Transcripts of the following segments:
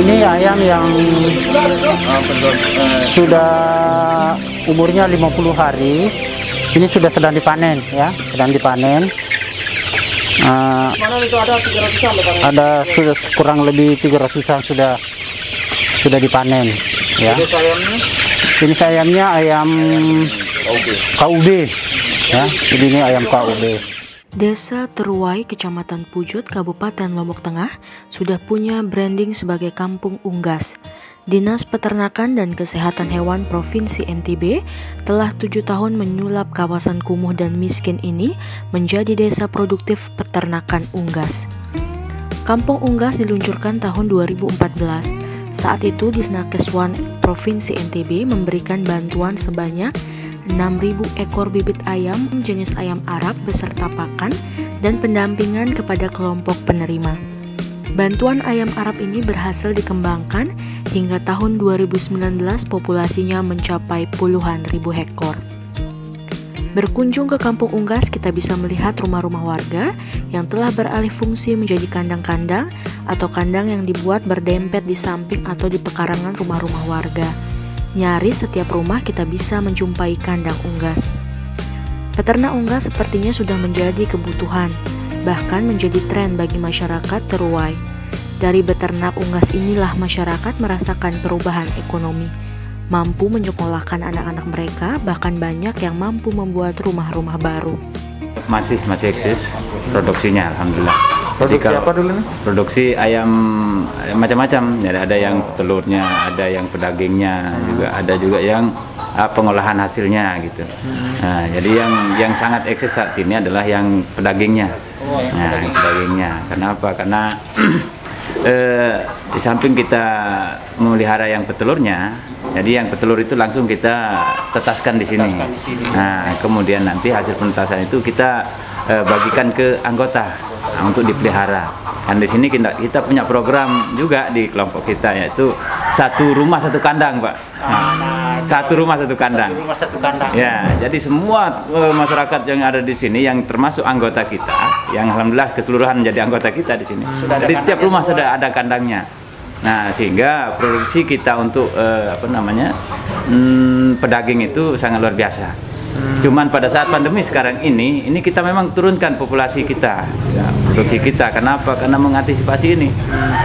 Ini ayam yang sudah umurnya 50 hari. Ini sudah sedang dipanen ya, sedang dipanen. Ada sudah kurang lebih 300-an sudah dipanen ya. Ini ayamnya ayam KUB ya. Jadi ini ayam KUB. Desa Teruai, Kecamatan Pujut, Kabupaten Lombok Tengah sudah punya branding sebagai Kampung Unggas. Dinas Peternakan dan Kesehatan Hewan Provinsi NTB telah 7 tahun menyulap kawasan kumuh dan miskin ini menjadi desa produktif peternakan unggas. Kampung Unggas diluncurkan tahun 2014. Saat itu Disnakeswan Provinsi NTB memberikan bantuan sebanyak 6.000 ekor bibit ayam jenis ayam Arab beserta pakan dan pendampingan kepada kelompok penerima. Bantuan ayam Arab ini berhasil dikembangkan hingga tahun 2019 populasinya mencapai puluhan ribu ekor. Berkunjung ke Kampung Unggas, kita bisa melihat rumah-rumah warga yang telah beralih fungsi menjadi kandang-kandang atau kandang yang dibuat berdempet di samping atau di pekarangan rumah-rumah warga. Nyaris setiap rumah kita bisa menjumpai kandang unggas. Peternak unggas sepertinya sudah menjadi kebutuhan, bahkan menjadi tren bagi masyarakat Teruai. Dari beternak unggas inilah masyarakat merasakan perubahan ekonomi, mampu menyekolahkan anak-anak mereka, bahkan banyak yang mampu membuat rumah-rumah baru. Masih eksis produksinya, alhamdulillah. Produksi apa dulu nih? Produksi ayam macam-macam. Jadi ada yang telurnya, ada yang pedagingnya, juga ada juga yang pengolahan hasilnya gitu. Nah, jadi yang sangat eksis saat ini adalah yang pedagingnya. Nah, pedagingnya. Kenapa? Karena di samping kita memelihara yang petelurnya, jadi yang petelur itu langsung kita tetaskan di sini. Nah, kemudian nanti hasil penetasan itu kita bagikan ke anggota untuk dipelihara. Dan di sini kita punya program juga di kelompok kita, yaitu satu rumah satu kandang, Pak. Satu rumah satu kandang. Ya, jadi semua masyarakat yang ada di sini yang termasuk anggota kita, yang alhamdulillah keseluruhan menjadi anggota kita di sini. Jadi tiap rumah sudah ada kandangnya. Nah, sehingga produksi kita untuk pedaging itu sangat luar biasa. Cuman pada saat pandemi sekarang ini kita memang turunkan populasi kita, ya, produksi kita. Kenapa? Karena mengantisipasi ini.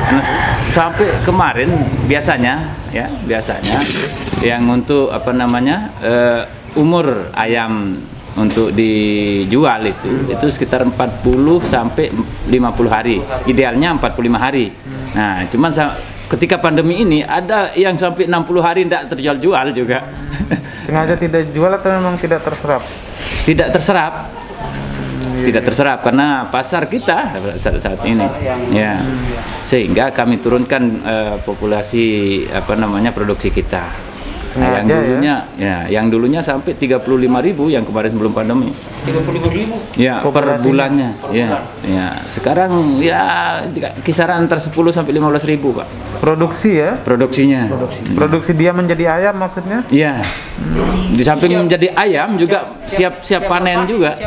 Karena sampai kemarin biasanya yang untuk umur ayam untuk dijual itu sekitar 40 sampai 50 hari. Idealnya 45 hari. Nah, cuman ketika pandemi ini ada yang sampai 60 hari tidak terjual-jual juga. Sengaja tidak dijual atau memang tidak terserap? Tidak terserap. Tidak terserap karena pasar kita saat ini. Ya. Sehingga kami turunkan populasi produksi kita. Nah, yang dulunya sampai 35.000 yang kemarin sebelum pandemi. 35.000? Ya, per bulannya. Ya. Sekarang ya kisaran antara 10 sampai 15.000, Pak. Produksi ya? Produksinya. Produksi dia menjadi ayam maksudnya? Iya. Di samping menjadi ayam juga siap panen juga.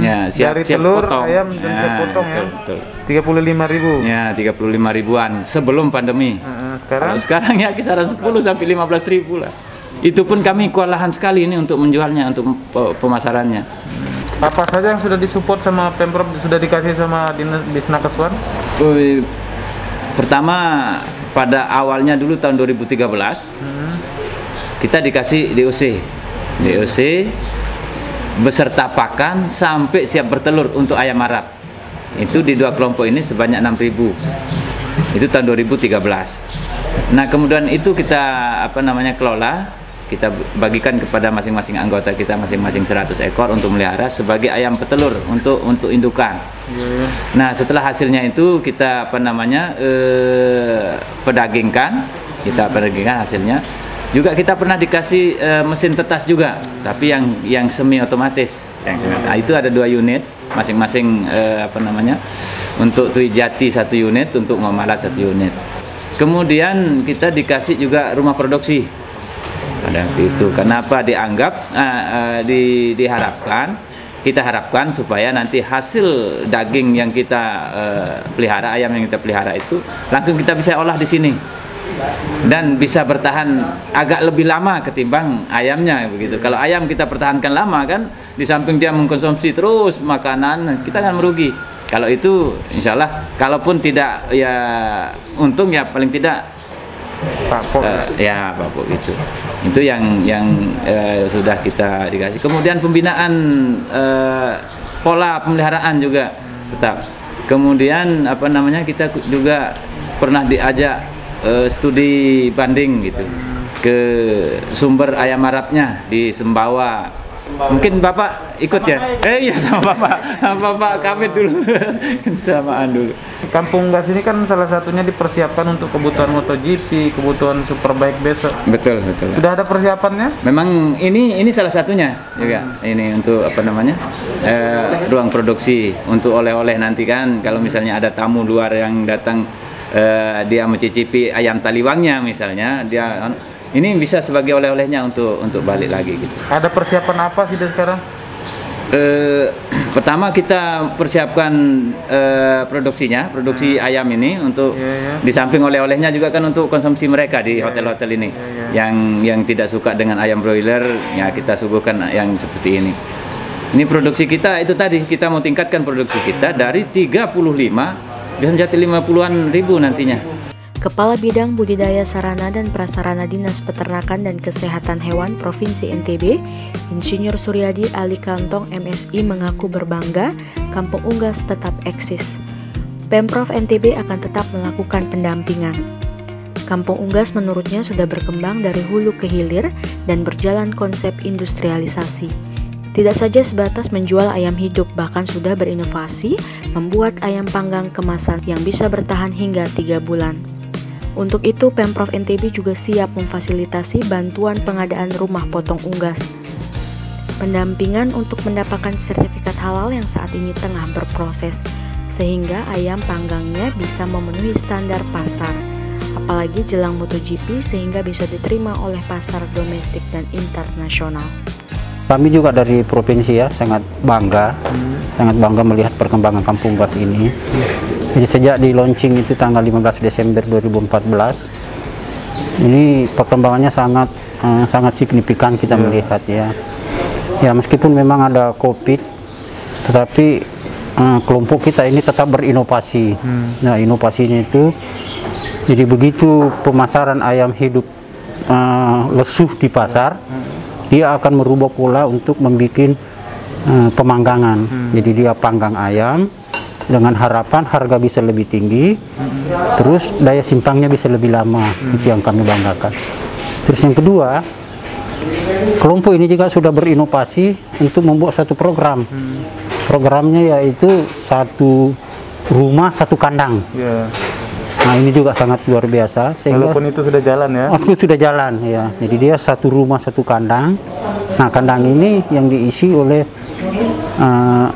Ya, siap telur, potong. Ayam dan siap potong ya. Betul. 35.000. Ya, 35.000-an sebelum pandemi. Sekarang ya kisaran 10 sampai 15.000 lah. Itu pun kami kewalahan sekali ini untuk menjualnya, untuk pemasarannya. Apa saja yang sudah disupport sama Pemprov, sudah dikasih sama Disnakeswan? Pertama, pada awalnya dulu tahun 2013 kita dikasih DOC beserta pakan sampai siap bertelur untuk ayam Arab. Itu di dua kelompok ini sebanyak 6.000. Itu tahun 2013. Nah, kemudian itu kita kelola, kita bagikan kepada masing-masing anggota kita masing-masing 100 ekor untuk melihara sebagai ayam petelur untuk indukan. Nah, setelah hasilnya itu kita pedagingkan hasilnya. Juga kita pernah dikasih mesin tetas juga, tapi yang semi otomatis. Nah, itu ada 2 unit masing-masing untuk tui jati 1 unit, untuk memalat 1 unit. Kemudian kita dikasih juga rumah produksi pada waktu itu. Kenapa dianggap diharapkan kita harapkan supaya nanti hasil daging yang kita pelihara, ayam yang kita pelihara itu langsung kita bisa olah di sini dan bisa bertahan agak lebih lama ketimbang ayamnya begitu. Kalau ayam kita pertahankan lama kan, di samping dia mengkonsumsi terus makanan, kita akan merugi. Kalau itu insya Allah, kalaupun tidak ya untung ya paling tidak Papok. ya papok gitu. Itu yang sudah kita dikasih. Kemudian pembinaan pola pemeliharaan juga tetap. Kemudian apa namanya, kita juga pernah diajak studi banding gitu ke sumber ayam Arabnya di Sembawa. Mungkin Bapak ikut ya? Iya sama Bapak Kamit dulu. Samaan dulu. Kampung Unggas ini kan salah satunya dipersiapkan untuk kebutuhan MotoGP, kebutuhan Superbike besok. Betul. Sudah ada persiapannya? Memang ini salah satunya juga. Ini untuk apa namanya, ruang produksi untuk oleh-oleh nanti kan. Kalau misalnya ada tamu luar yang datang, dia mencicipi ayam taliwangnya misalnya, dia ini bisa sebagai oleh-olehnya untuk balik lagi gitu. Ada persiapan apa sih dari sekarang? Pertama kita persiapkan produksi ayam ini untuk di samping oleh-olehnya juga kan untuk konsumsi mereka di hotel-hotel ini. Yang tidak suka dengan ayam broiler, ya kita suguhkan yang seperti ini. Ini produksi kita itu tadi, kita mau tingkatkan produksi kita dari 35 bisa menjadi 50-an ribu nantinya. Kepala Bidang Budidaya Sarana dan Prasarana Dinas Peternakan dan Kesehatan Hewan Provinsi NTB, Insinyur Suryadi Ali Kantong MSI mengaku berbangga Kampung Unggas tetap eksis. Pemprov NTB akan tetap melakukan pendampingan. Kampung Unggas menurutnya sudah berkembang dari hulu ke hilir dan berjalan konsep industrialisasi. Tidak saja sebatas menjual ayam hidup, bahkan sudah berinovasi membuat ayam panggang kemasan yang bisa bertahan hingga 3 bulan. Untuk itu, Pemprov NTB juga siap memfasilitasi bantuan pengadaan rumah potong unggas, pendampingan untuk mendapatkan sertifikat halal yang saat ini tengah berproses, sehingga ayam panggangnya bisa memenuhi standar pasar, apalagi jelang MotoGP sehingga bisa diterima oleh pasar domestik dan internasional. Kami juga dari provinsi ya sangat bangga melihat perkembangan Kampung Unggas ini. Jadi sejak di launching itu tanggal 15 Desember 2014, ini perkembangannya sangat signifikan kita melihat ya. Ya meskipun memang ada COVID, tetapi kelompok kita ini tetap berinovasi. Nah inovasinya itu, jadi begitu pemasaran ayam hidup lesuh di pasar, dia akan merubah pola untuk membuat pemanggangan. Jadi dia panggang ayam dengan harapan harga bisa lebih tinggi, terus daya simpangnya bisa lebih lama. Itu yang kami banggakan. Terus yang kedua, kelompok ini juga sudah berinovasi untuk membuat satu program. Programnya yaitu 1 rumah 1 kandang. Nah ini juga sangat luar biasa. Walaupun itu sudah jalan ya? Itu sudah jalan ya. Jadi dia 1 rumah 1 kandang. Nah kandang ini yang diisi oleh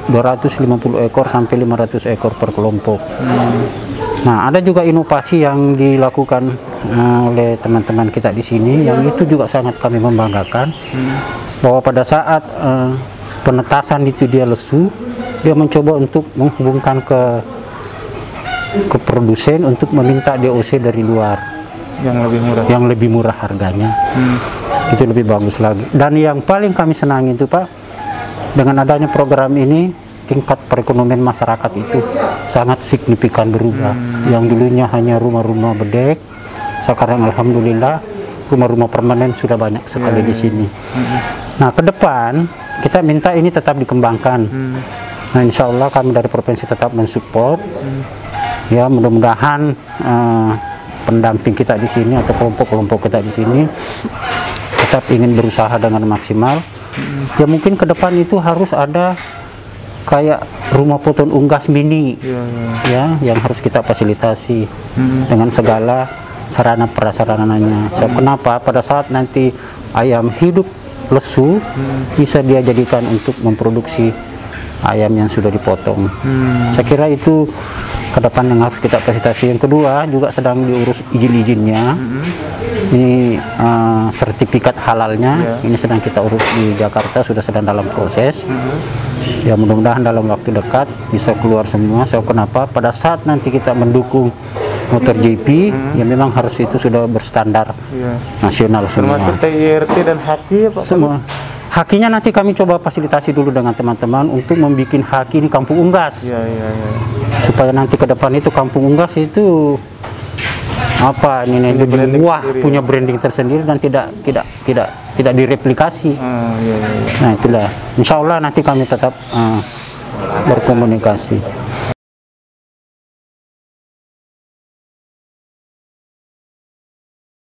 250 ekor sampai 500 ekor per kelompok. Nah ada juga inovasi yang dilakukan oleh teman-teman kita di sini, yang itu juga sangat kami membanggakan. Bahwa pada saat penetasan itu dia lesu, dia mencoba untuk menghubungkan ke produsen untuk meminta DOC dari luar yang lebih murah harganya. Itu lebih bagus lagi. Dan yang paling kami senangi itu Pak, dengan adanya program ini tingkat perekonomian masyarakat itu sangat signifikan berubah. Yang dulunya hanya rumah-rumah bedek, sekarang alhamdulillah rumah-rumah permanen sudah banyak sekali di sini. Nah ke depan kita minta ini tetap dikembangkan. Nah insya Allah kami dari provinsi tetap mensupport. Ya mudah-mudahan pendamping kita di sini atau kelompok-kelompok kita di sini tetap ingin berusaha dengan maksimal. Ya mungkin ke depan itu harus ada kayak rumah potong unggas mini, ya yang harus kita fasilitasi dengan segala sarana prasarananya. So, kenapa? Pada saat nanti ayam hidup lesu, bisa dia jadikan untuk memproduksi ayam yang sudah dipotong. Saya kira itu ke depan yang harus kita fasilitasi. Yang kedua juga sedang diurus izin-izinnya. Ini sertifikat halalnya, ini sedang kita urus di Jakarta, sudah sedang dalam proses. Ya mudah-mudahan dalam waktu dekat bisa keluar semua. So kenapa? Pada saat nanti kita mendukung MotoGP, ya memang harus itu sudah berstandar nasional semua. Termasuk TIRT dan haki ya Pak? Semua. Hakinya nanti kami coba fasilitasi dulu dengan teman-teman untuk membuat haki ini kampung unggas. Supaya nanti ke depan itu kampung unggas itu apa ini lebih wah punya branding tersendiri dan tidak direplikasi. Nah itulah, insya Allah nanti kami tetap berkomunikasi.